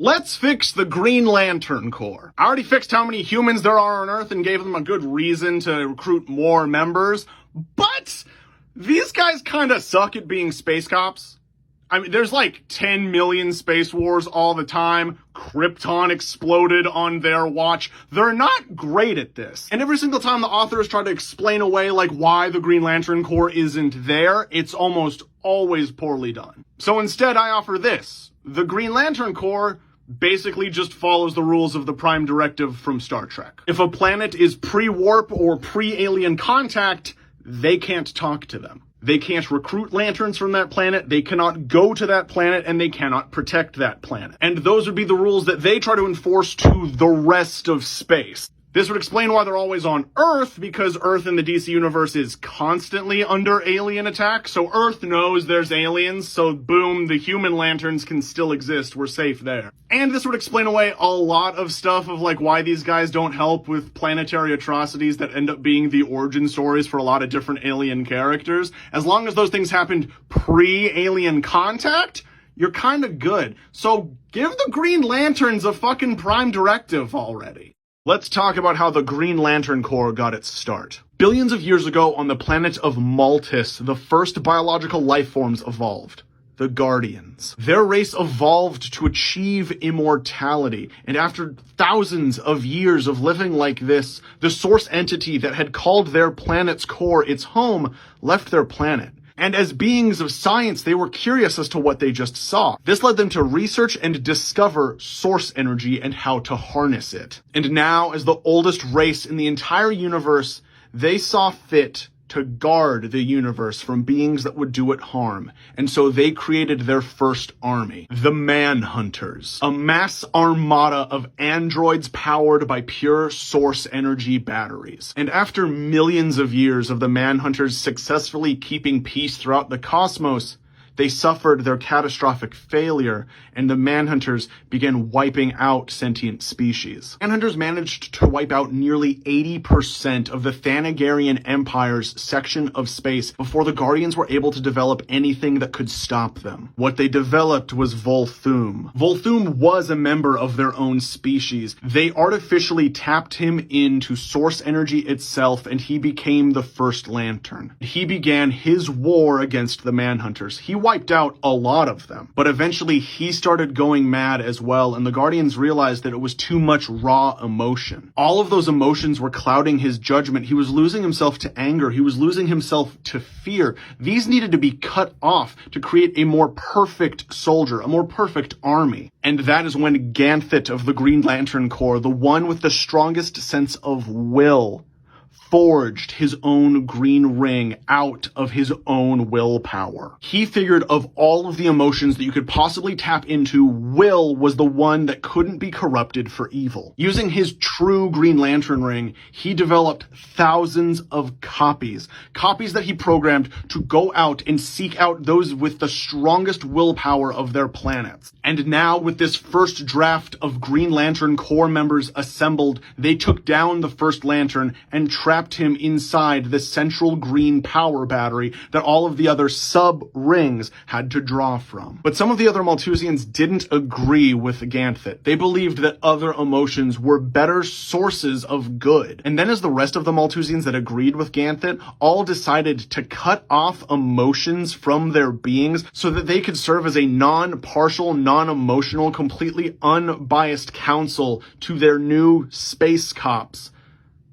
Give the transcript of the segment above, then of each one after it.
Let's fix the Green Lantern Corps. I already fixed how many humans there are on Earth and gave them a good reason to recruit more members, but these guys kinda suck at being space cops. I mean, there's like 10 million space wars all the time. Krypton exploded on their watch. They're not great at this. And every single time the authors try to explain away like why the Green Lantern Corps isn't there, it's almost always poorly done. So instead I offer this. The Green Lantern Corps basically just follows the rules of the Prime Directive from Star Trek. If a planet is pre-warp or pre-alien contact, they can't talk to them. They can't recruit lanterns from that planet, they cannot go to that planet, and they cannot protect that planet. And those would be the rules that they try to enforce to the rest of space. This would explain why they're always on Earth, because Earth in the DC universe is constantly under alien attack, so Earth knows there's aliens, so boom, the human lanterns can still exist, we're safe there. And this would explain away a lot of stuff of like why these guys don't help with planetary atrocities that end up being the origin stories for a lot of different alien characters. As long as those things happened pre-alien contact, you're kinda good. So give the Green Lanterns a fucking Prime Directive already. Let's talk about how the Green Lantern Corps got its start. Billions of years ago on the planet of Maltus, the first biological life forms evolved. The Guardians. Their race evolved to achieve immortality, and after thousands of years of living like this, the source entity that had called their planet's core its home left their planet. And as beings of science, they were curious as to what they just saw. This led them to research and discover source energy and how to harness it. And now, as the oldest race in the entire universe, they saw fit to guard the universe from beings that would do it harm. And so they created their first army, the Manhunters, a mass armada of androids powered by pure source energy batteries. And after millions of years of the Manhunters successfully keeping peace throughout the cosmos, they suffered their catastrophic failure, and the Manhunters began wiping out sentient species. Manhunters managed to wipe out nearly 80% of the Thanagarian Empire's section of space before the Guardians were able to develop anything that could stop them. What they developed was Volthoom. Volthoom was a member of their own species. They artificially tapped him into source energy itself, and he became the first Lantern. He began his war against the Manhunters. He wiped out a lot of them, but eventually he started going mad as well, and the Guardians realized that it was too much raw emotion. All of those emotions were clouding his judgment. He was losing himself to anger. He was losing himself to fear. These needed to be cut off to create a more perfect soldier, a more perfect army. And that is when Ganthet of the Green Lantern Corps, the one with the strongest sense of will, forged his own green ring out of his own willpower. He figured of all of the emotions that you could possibly tap into, will was the one that couldn't be corrupted for evil. Using his true Green Lantern ring, he developed thousands of copies that he programmed to go out and seek out those with the strongest willpower of their planets. And now, with this first draft of Green Lantern Corps members assembled, they took down the first Lantern and trapped him inside the central green power battery that all of the other sub-rings had to draw from. But some of the other Malthusians didn't agree with Ganthet. They believed that other emotions were better sources of good. And then as the rest of the Malthusians that agreed with Ganthet all decided to cut off emotions from their beings so that they could serve as a non-partial, non-emotional, completely unbiased counsel to their new space cops,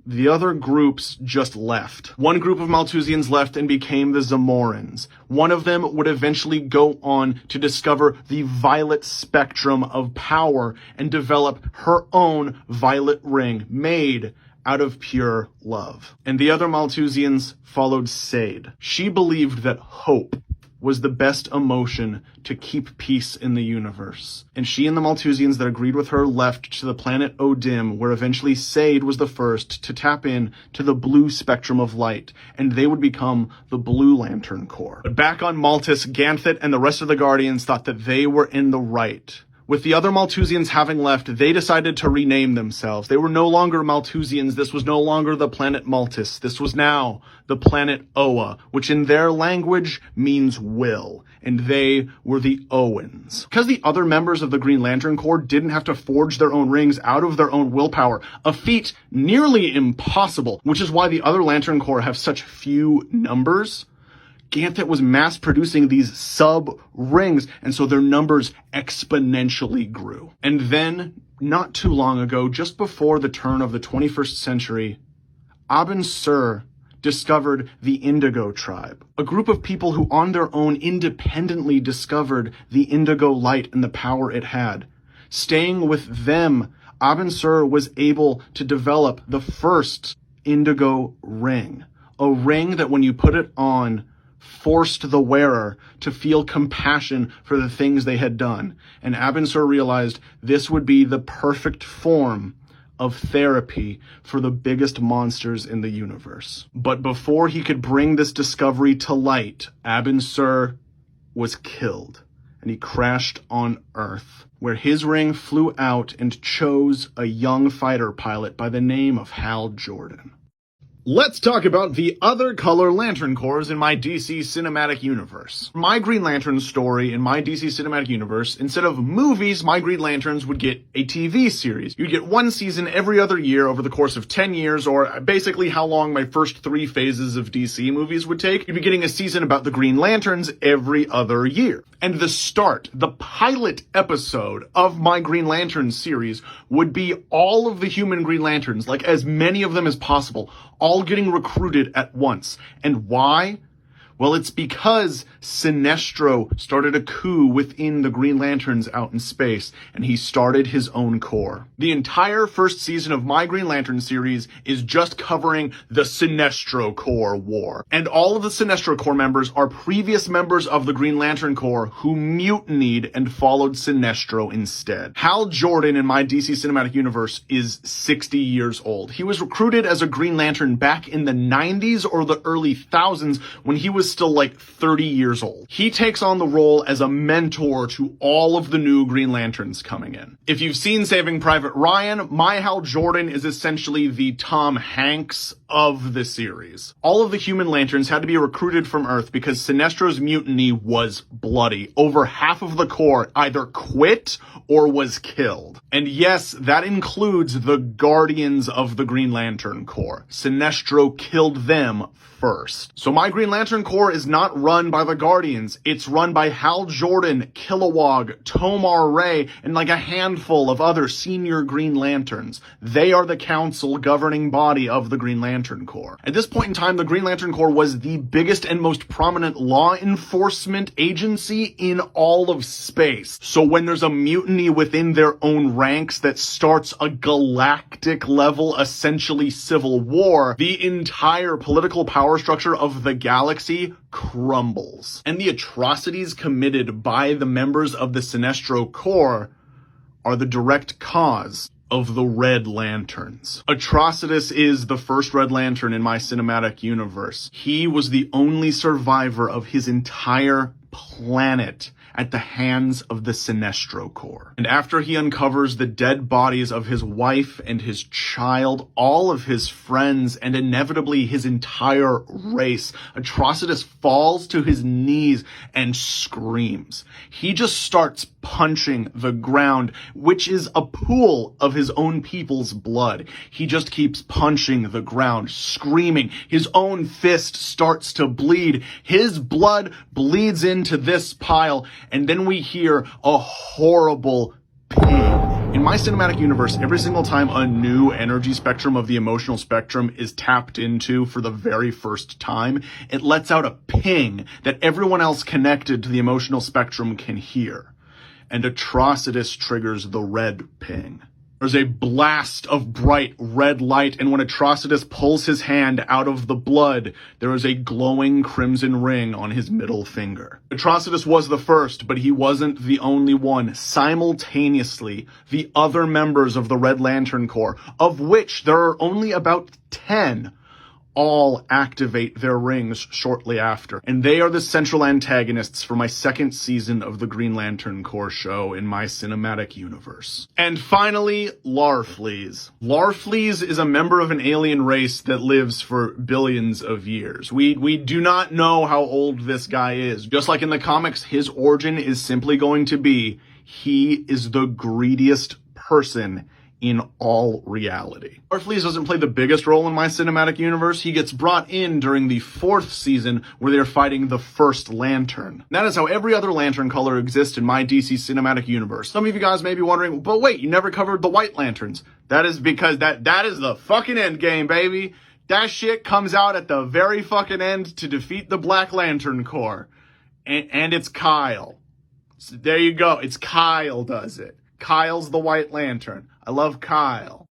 the other groups just left. One group of Malthusians left and became the Zamorans. One of them would eventually go on to discover the violet spectrum of power and develop her own violet ring made out of pure love. And the other Malthusians followed Sade. She believed that hope was the best emotion to keep peace in the universe. And she and the Malthusians that agreed with her left to the planet Odim, where eventually Sade was the first to tap in to the blue spectrum of light, and they would become the Blue Lantern Corps. But back on Maltus, Ganthet and the rest of the Guardians thought that they were in the right. With the other Malthusians having left, they decided to rename themselves. They were no longer Malthusians. This was no longer the planet Maltus. This was now the planet Oa, which in their language means will. and they were the Owens. Because the other members of the Green Lantern Corps didn't have to forge their own rings out of their own willpower, a feat nearly impossible, which is why the other Lantern Corps have such few numbers. Ganthet was mass-producing these sub-rings, and so their numbers exponentially grew. And then, not too long ago, just before the turn of the 21st century, Abin Sur discovered the Indigo Tribe, a group of people who on their own independently discovered the Indigo Light and the power it had. Staying with them, Abin Sur was able to develop the first Indigo Ring, a ring that when you put it on, forced the wearer to feel compassion for the things they had done. And Abin Sur realized this would be the perfect form of therapy for the biggest monsters in the universe. But before he could bring this discovery to light, Abin Sur was killed, and he crashed on Earth, where his ring flew out and chose a young fighter pilot by the name of Hal Jordan. Let's talk about the other color Lantern Corps in my DC Cinematic Universe. My Green Lantern story in my DC Cinematic Universe, instead of movies, my Green Lanterns would get a TV series. You'd get one season every other year over the course of 10 years, or basically how long my first 3 phases of DC movies would take. You'd be getting a season about the Green Lanterns every other year. And the pilot episode of my Green Lantern series would be all of the human Green Lanterns, like as many of them as possible, all getting recruited at once. And why? Well, it's because Sinestro started a coup within the Green Lanterns out in space, and he started his own corps. The entire first season of my Green Lantern series is just covering the Sinestro Corps War. And all of the Sinestro Corps members are previous members of the Green Lantern Corps who mutinied and followed Sinestro instead. Hal Jordan in my DC Cinematic Universe is 60 years old. He was recruited as a Green Lantern back in the 90s or the early thousands when he was still like 30 years old. He takes on the role as a mentor to all of the new Green Lanterns coming in. If you've seen Saving Private Ryan, my Hal Jordan is essentially the Tom Hanks of the series. All of the human Lanterns had to be recruited from Earth because Sinestro's mutiny was bloody. Over half of the Corps either quit or was killed. And yes, that includes the Guardians of the Green Lantern Corps. Sinestro killed them first. So my Green Lantern Corps is not run by the Guardians. It's run by Hal Jordan, Kilowog, Tomar Ray, and like a handful of other senior Green Lanterns. They are the council governing body of the Green Lantern Corps. At this point in time, the Green Lantern Corps was the biggest and most prominent law enforcement agency in all of space. So when there's a mutiny within their own ranks that starts a galactic level, essentially civil war, the entire political power structure of the galaxy crumbles. And the atrocities committed by the members of the Sinestro Corps are the direct cause of the Red Lanterns. Atrocitus is the first Red Lantern in my cinematic universe. He was the only survivor of his entire planet at the hands of the Sinestro Corps. And after he uncovers the dead bodies of his wife and his child, all of his friends, and inevitably his entire race, Atrocitus falls to his knees and screams. He just starts punching the ground, which is a pool of his own people's blood. He just keeps punching the ground, screaming. His own fist starts to bleed. His blood bleeds into this pile, and then we hear a horrible ping. In my cinematic universe, every single time a new energy spectrum of the emotional spectrum is tapped into for the very first time, it lets out a ping that everyone else connected to the emotional spectrum can hear. And Atrocitus triggers the red ping. There's a blast of bright red light, and when Atrocitus pulls his hand out of the blood, there is a glowing crimson ring on his middle finger. Atrocitus was the first, but he wasn't the only one. Simultaneously, the other members of the Red Lantern Corps, of which there are only about 10, all activate their rings shortly after. And they are the central antagonists for my second season of the Green Lantern Corps show in my cinematic universe. And finally, Larfleeze. Larfleeze is a member of an alien race that lives for billions of years. We do not know how old this guy is. Just like in the comics, his origin is simply going to be he is the greediest person in all reality. Larfleeze doesn't play the biggest role in my cinematic universe. He gets brought in during the 4th season where they're fighting the first Lantern. That is how every other Lantern color exists in my DC cinematic universe. Some of you guys may be wondering, but wait, you never covered the White Lanterns. That is because that is the fucking end game, baby. That shit comes out at the very fucking end to defeat the Black Lantern Corps. And it's Kyle. So there you go. It's Kyle does it. Kyle's the White Lantern. I love Kyle.